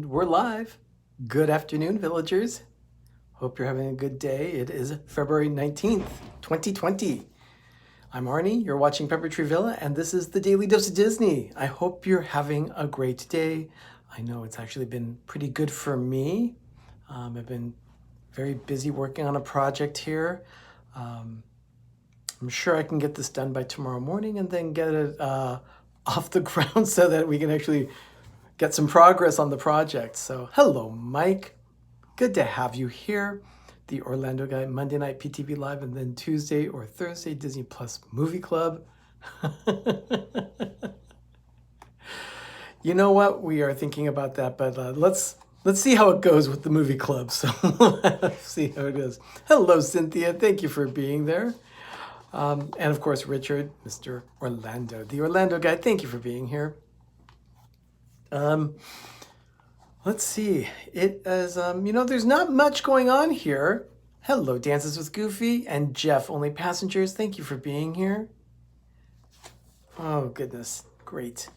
We're live. Good afternoon, villagers. Hope you're having a good day. It is February 19th, 2020. I'm Arnie. You're watching Pepper Tree Villa, and this is the Daily Dose of Disney. I hope you're having a great day. I know it's actually been pretty good for me. I've been very busy working on a project here. I'm sure I can get this done by tomorrow morning and then get it off the ground so that we can actually get some progress on the project. So hello, Mike. Good to have you here. The Orlando guy, Monday night PTV Live, and then Tuesday or Thursday Disney Plus Movie Club. You know what? We are thinking about that, but let's see how it goes with the movie club. So let's see how it goes. Hello, Cynthia. Thank you for being there. And of course, Richard, Mr. Orlando, the Orlando guy. Thank you for being here. Let's see. It is, there's not much going on here. Hello, Dances with Goofy and Jeff, Only Passengers. Thank you for being here. Oh, goodness. Great.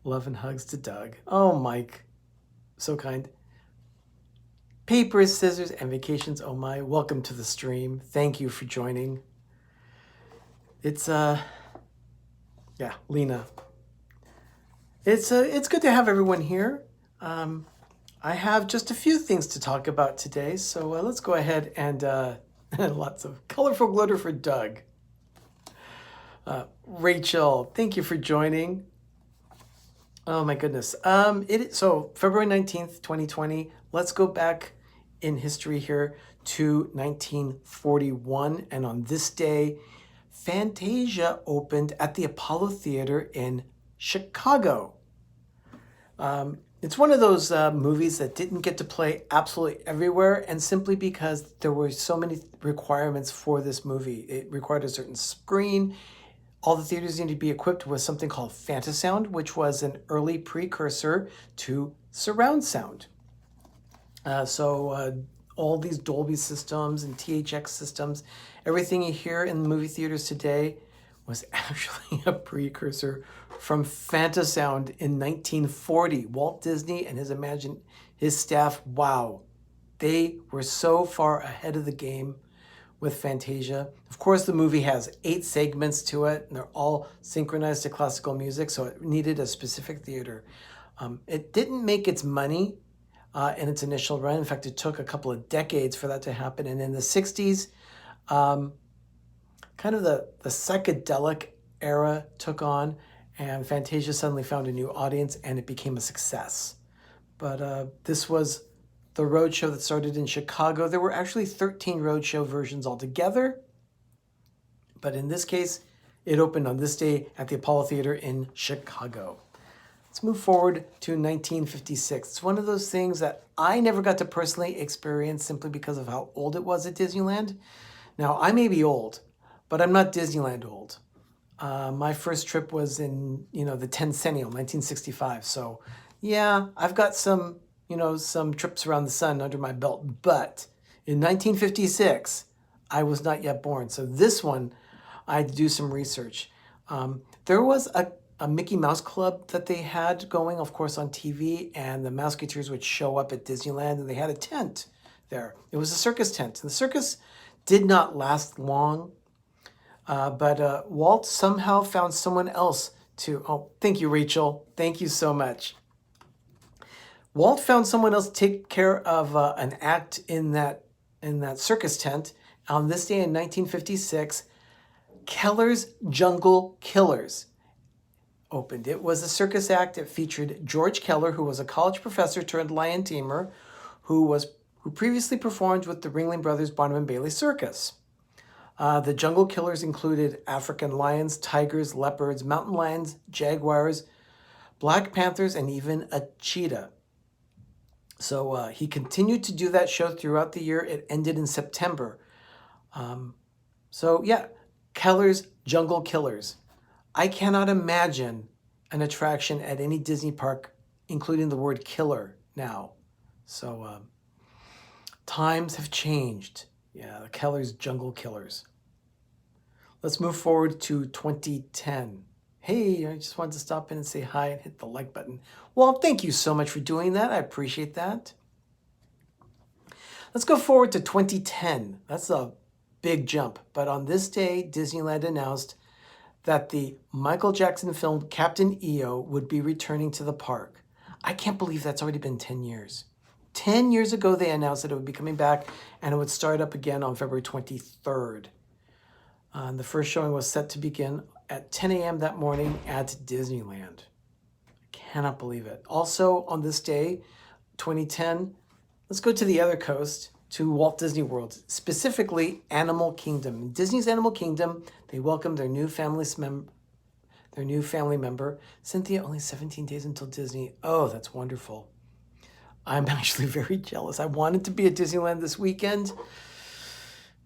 Love and hugs to Doug. Oh, Mike. So kind. Papers, scissors, and vacations. Oh, my. Welcome to the stream. Thank you for joining. It's, Lena. It's good to have everyone here. I have just a few things to talk about today, so let's go ahead and lots of colorful glitter for Doug. Rachel, thank you for joining. Oh my goodness. So February 19th, 2020. Let's go back in history here to 1941, and on this day, Fantasia opened at the Apollo Theater in Chicago. It's one of those movies that didn't get to play absolutely everywhere, and simply because there were so many requirements for this movie. It required a certain screen. All the theaters needed to be equipped with something called Fantasound, which was an early precursor to surround sound. All these Dolby systems and THX systems, everything you hear in the movie theaters today was actually a precursor from Fantasound in 1940. Walt Disney and his staff, wow, they were so far ahead of the game with Fantasia. Of course, the movie has 8 segments to it, and they're all synchronized to classical music, so it needed a specific theater. It didn't make its money in its initial run. In fact, it took a couple of decades for that to happen. And in the 60s, kind of the psychedelic era took on, and Fantasia suddenly found a new audience, and it became a success. But this was the roadshow that started in Chicago. There were actually 13 roadshow versions altogether, but in this case, it opened on this day at the Apollo Theater in Chicago. Let's move forward to 1956. It's one of those things that I never got to personally experience simply because of how old it was at Disneyland. Now, I may be old, but I'm not Disneyland old. My first trip was in, the Tencennial, 1965. So, yeah, I've got some trips around the sun under my belt. But in 1956, I was not yet born. So this one, I had to do some research. There was a Mickey Mouse Club that they had going, of course, on TV, and the Mouseketeers would show up at Disneyland, and they had a tent there. It was a circus tent. And the circus did not last long. But Walt somehow found someone else thank you, Rachel. Thank you so much. Walt found someone else to take care of an act in that circus tent. On this day in 1956, Keller's Jungle Killers opened. It was a circus act. It featured George Keller, who was a college professor turned lion tamer, who previously performed with the Ringling Brothers Barnum and Bailey Circus. The Jungle Killers included African lions, tigers, leopards, mountain lions, jaguars, black panthers, and even a cheetah. So he continued to do that show throughout the year. It ended in September. Keller's Jungle Killers. I cannot imagine an attraction at any Disney park, including the word killer now. So times have changed. Yeah, the Keller's Jungle Killers. Let's move forward to 2010. Hey, I just wanted to stop in and say hi and hit the like button. Well, thank you so much for doing that. I appreciate that. Let's go forward to 2010. That's a big jump. But on this day, Disneyland announced that the Michael Jackson film Captain EO would be returning to the park. I can't believe that's already been 10 years. 10 years ago, they announced that it would be coming back and it would start up again on February 23rd. The first showing was set to begin at 10 a.m. that morning at Disneyland. I cannot believe it. Also, on this day, 2010, let's go to the other coast, to Walt Disney World, specifically Animal Kingdom. In Disney's Animal Kingdom, they welcomed their new family member, Cynthia, only 17 days until Disney. Oh, that's wonderful. I'm actually very jealous. I wanted to be at Disneyland this weekend,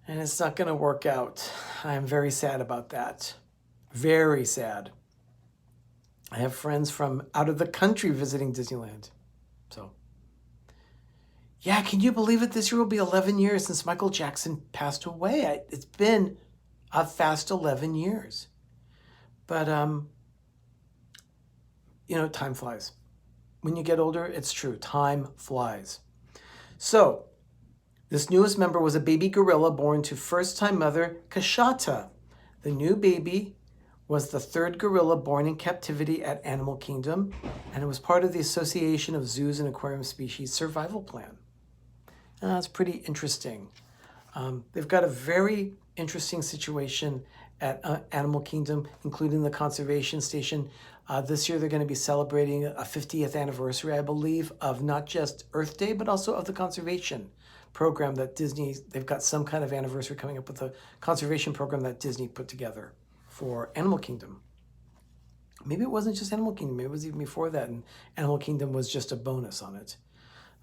and it's not going to work out. I'm very sad about that. Very sad. I have friends from out of the country visiting Disneyland. So, yeah, can you believe it? This year will be 11 years since Michael Jackson passed away. It's been a fast 11 years. But, time flies. When you get older, it's true. Time flies. So, this newest member was a baby gorilla born to first-time mother Kashata. The new baby was the third gorilla born in captivity at Animal Kingdom, and it was part of the Association of Zoos and Aquarium Species Survival Plan. That's pretty interesting. They've got a very interesting situation at Animal Kingdom, including the conservation station. This year they're going to be celebrating a 50th anniversary, I believe, of not just Earth Day, but also of the conservation program that they've got some kind of anniversary coming up with a conservation program that Disney put together for Animal Kingdom. Maybe it wasn't just Animal Kingdom, maybe it was even before that, and Animal Kingdom was just a bonus on it.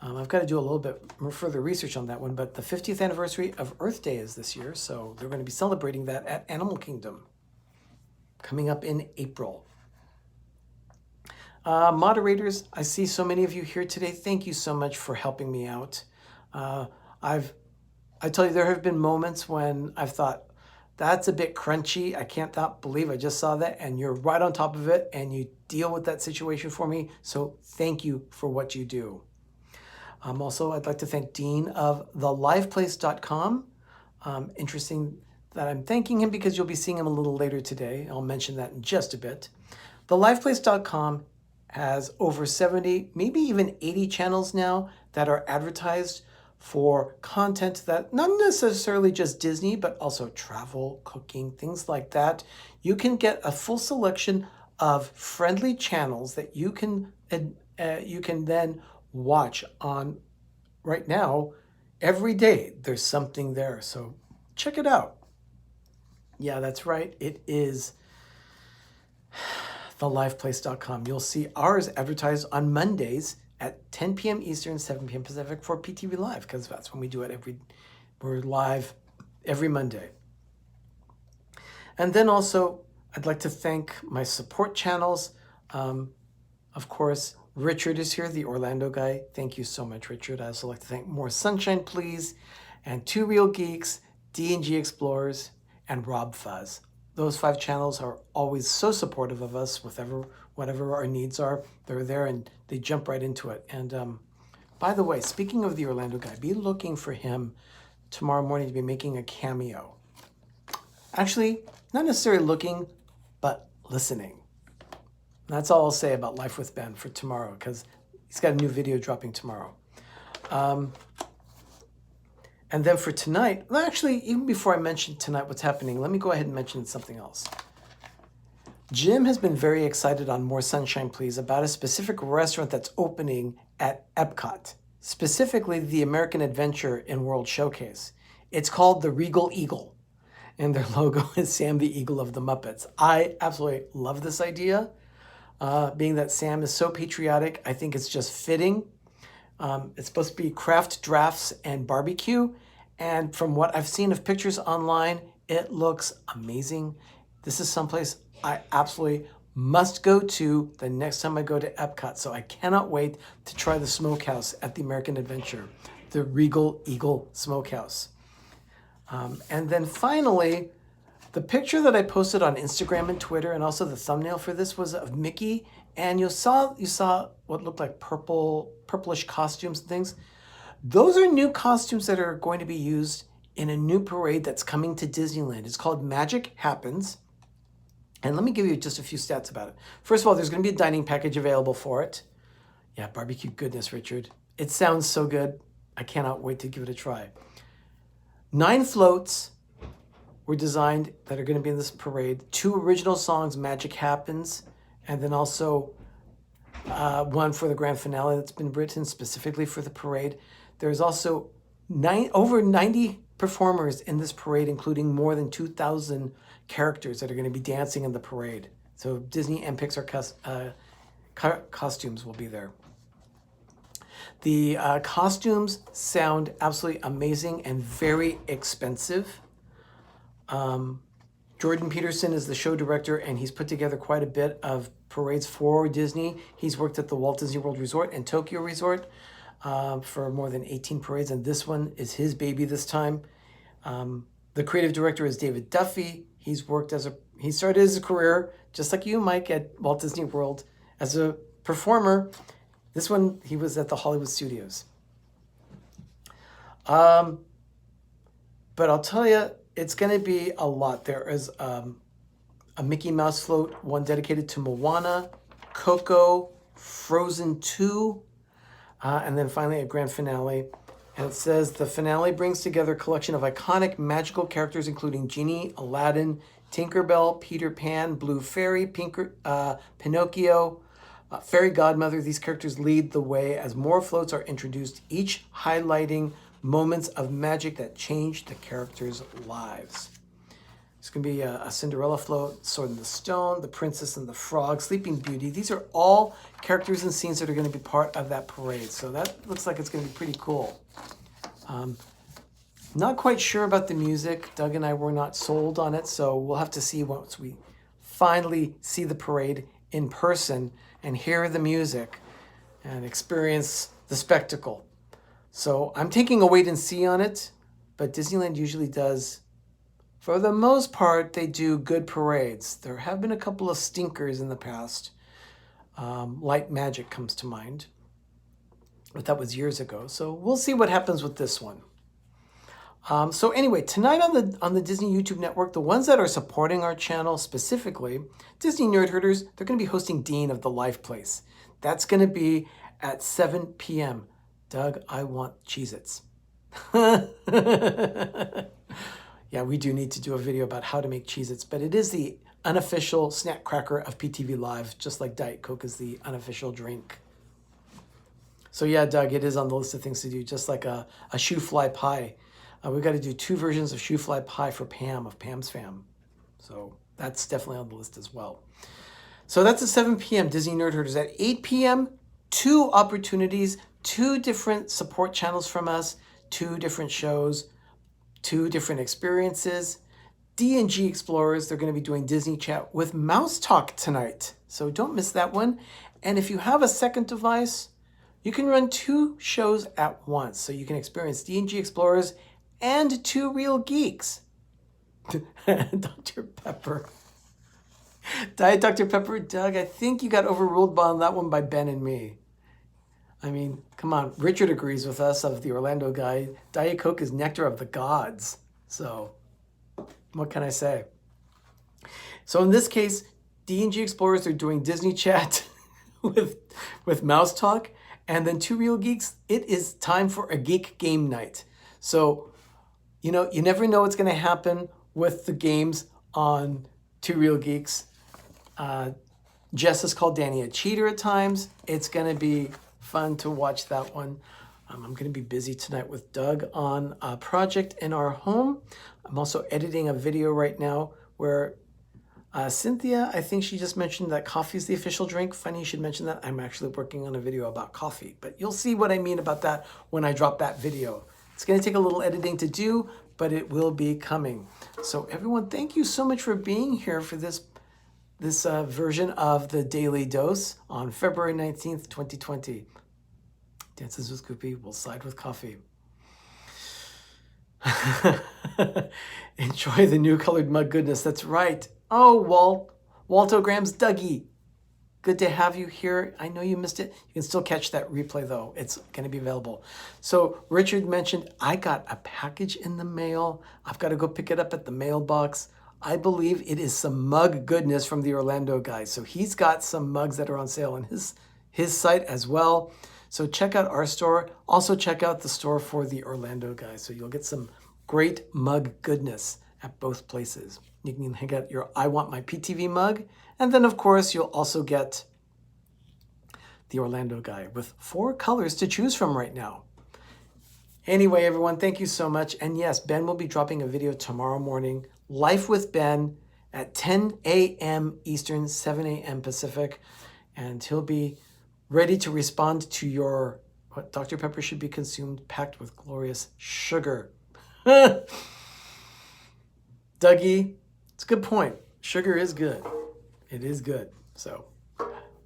I've got to do a little bit more further research on that one, but the 50th anniversary of Earth Day is this year, so they're going to be celebrating that at Animal Kingdom coming up in April. Moderators, I see so many of you here today. Thank you so much for helping me out. I tell you, there have been moments when I've thought, that's a bit crunchy. I can't believe I just saw that, and you're right on top of it, and you deal with that situation for me, so thank you for what you do. Also, I'd like to thank Dean of theliveplace.com. Interesting that I'm thanking him because you'll be seeing him a little later today. I'll mention that in just a bit. Theliveplace.com has over 70, maybe even 80 channels now that are advertised for content that not necessarily just Disney, but also travel, cooking, things like that. You can get a full selection of friendly channels that you can then watch on right now. Every day there's something there, so check it out. Yeah, that's right, it is theliveplace.com. You'll see ours advertised on Mondays at 10 p.m. Eastern, 7 p.m. Pacific for PTV Live, because that's when we do it. We're live every Monday. And then also, I'd like to thank my support channels. Of course, Richard is here, the Orlando guy. Thank you so much, Richard. I also like to thank More Sunshine, Please, and Two Real Geeks, D&G Explorers, and Rob Fuzz. Those 5 channels are always so supportive of us, whatever our needs are. They're there and they jump right into it. And by the way, speaking of the Orlando guy, be looking for him tomorrow morning to be making a cameo. Actually, not necessarily looking, but listening. That's all I'll say about Life with Ben for tomorrow, because he's got a new video dropping tomorrow. And then for tonight, well, actually, even before I mention tonight what's happening, let me go ahead and mention something else. Jim has been very excited on More Sunshine, Please about a specific restaurant that's opening at Epcot, specifically the American Adventure in World Showcase. It's called the Regal Eagle, and their logo is Sam the Eagle of the Muppets. I absolutely love this idea. Being that Sam is so patriotic, I think it's just fitting. It's supposed to be craft drafts and barbecue. And from what I've seen of pictures online, it looks amazing. This is someplace I absolutely must go to the next time I go to Epcot. So I cannot wait to try the smokehouse at the American Adventure, the Regal Eagle Smokehouse. And then finally, The picture that I posted on Instagram and Twitter, and also the thumbnail for this, was of Mickey, and you saw what looked like purplish costumes and things. Those are new costumes that are going to be used in a new parade that's coming to Disneyland. It's called Magic Happens. And let me give you just a few stats about it. First of all, there's going to be a dining package available for it. Yeah, barbecue goodness, Richard. It sounds so good. I cannot wait to give it a try. 9 floats were designed that are going to be in this parade. 2 original songs, Magic Happens, and then also one for the grand finale that's been written specifically for the parade. There's also over 90 performers in this parade, including more than 2,000 characters that are going to be dancing in the parade. So Disney and Pixar costumes will be there. The costumes sound absolutely amazing and very expensive. Jordan Peterson is the show director, and he's put together quite a bit of parades for Disney. He's worked at the Walt Disney World Resort and Tokyo Resort for more than 18 parades, and this one is his baby this time. The creative director is David Duffy. He started his career, just like you, Mike, at Walt Disney World as a performer. This one, he was at the Hollywood Studios. But I'll tell you, it's going to be a lot. There is a Mickey Mouse float, one dedicated to Moana, Coco, Frozen 2, and then finally a grand finale. And it says the finale brings together a collection of iconic magical characters, including Genie, Aladdin, Tinkerbell, Peter Pan, Blue Fairy, Pinocchio, Fairy Godmother. These characters lead the way as more floats are introduced, each highlighting moments of magic that changed the characters' lives. It's going to be a Cinderella float, Sword in the Stone, The Princess and the Frog, Sleeping Beauty. These are all characters and scenes that are going to be part of that parade. So that looks like it's going to be pretty cool. Not quite sure about the music. Doug and I were not sold on it, so we'll have to see once we finally see the parade in person and hear the music and experience the spectacle. So I'm taking a wait and see on it, but Disneyland usually does, for the most part, they do good parades. There have been a couple of stinkers in the past. Light Magic comes to mind, but that was years ago. So we'll see what happens with this one. So anyway, tonight on the Disney YouTube network, the ones that are supporting our channel specifically, Disney Nerd Herders, they're going to be hosting Dean of the Life Place. That's going to be at 7 p.m. Doug, I want Cheez-Its. Yeah, we do need to do a video about how to make Cheez-Its, but it is the unofficial snack cracker of PTV Live, just like Diet Coke is the unofficial drink. So yeah, Doug, it is on the list of things to do, just like a shoe fly pie. We've got to do 2 versions of shoe fly pie for Pam of Pam's Fam. So that's definitely on the list as well. So that's at 7 p.m. Disney Nerd Herders. At 8 p.m., 2 opportunities, 2 different support channels from us, 2 different shows, 2 different experiences. D&G Explorers, they're going to be doing Disney Chat with Mouse Talk tonight. So don't miss that one. And if you have a second device, you can run 2 shows at once. So you can experience D&G Explorers and 2 Real Geeks. Dr. Pepper. Diet Dr. Pepper. Doug, I think you got overruled on that one by Ben and me. I mean, come on. Richard agrees with us of the Orlando guy. Diet Coke is nectar of the gods. So what can I say? So in this case, D&G Explorers are doing Disney Chat with Mouse Talk. And then 2 Real Geeks, it is time for a geek game night. So, you know, you never know what's going to happen with the games on 2 Real Geeks. Jess has called Danny a cheater at times. It's going to be fun to watch that one. I'm going to be busy tonight with Doug on a project in our home. I'm also editing a video right now where Cynthia, I think she just mentioned that coffee is the official drink. Funny you should mention that. I'm actually working on a video about coffee, but you'll see what I mean about that when I drop that video. It's going to take a little editing to do, but it will be coming. So everyone, thank you so much for being here for this version of the Daily Dose on February 19th, 2020. Dances with Goopy will side with coffee. Enjoy the new colored mug goodness. That's right. Oh, Waltograms Dougie. Good to have you here. I know you missed it. You can still catch that replay, though. It's going to be available. So Richard mentioned, I got a package in the mail. I've got to go pick it up at the mailbox. I believe it is some mug goodness from the Orlando guy. So he's got some mugs that are on sale on his site as well. So check out our store. Also check out the store for the Orlando guy. So you'll get some great mug goodness at both places. You can get your I Want My PTV mug. And then, of course, you'll also get the Orlando guy with 4 colors to choose from right now. Anyway, everyone, thank you so much. And yes, Ben will be dropping a video tomorrow morning, Life with Ben, at 10 a.m. Eastern, 7 a.m. Pacific. And he'll be ready to respond to your, what Dr. Pepper should be consumed, packed with glorious sugar. Dougie, it's a good point. Sugar is good. It is good. So,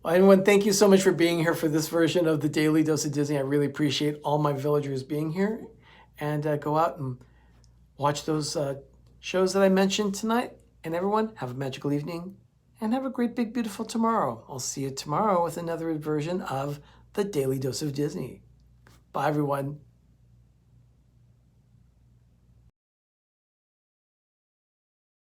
everyone, thank you so much for being here for this version of the Daily Dose of Disney. I really appreciate all my villagers being here. And go out and watch those shows that I mentioned tonight. And everyone, have a magical evening and have a great, big, beautiful tomorrow. I'll see you tomorrow with another version of the Daily Dose of Disney. Bye, everyone.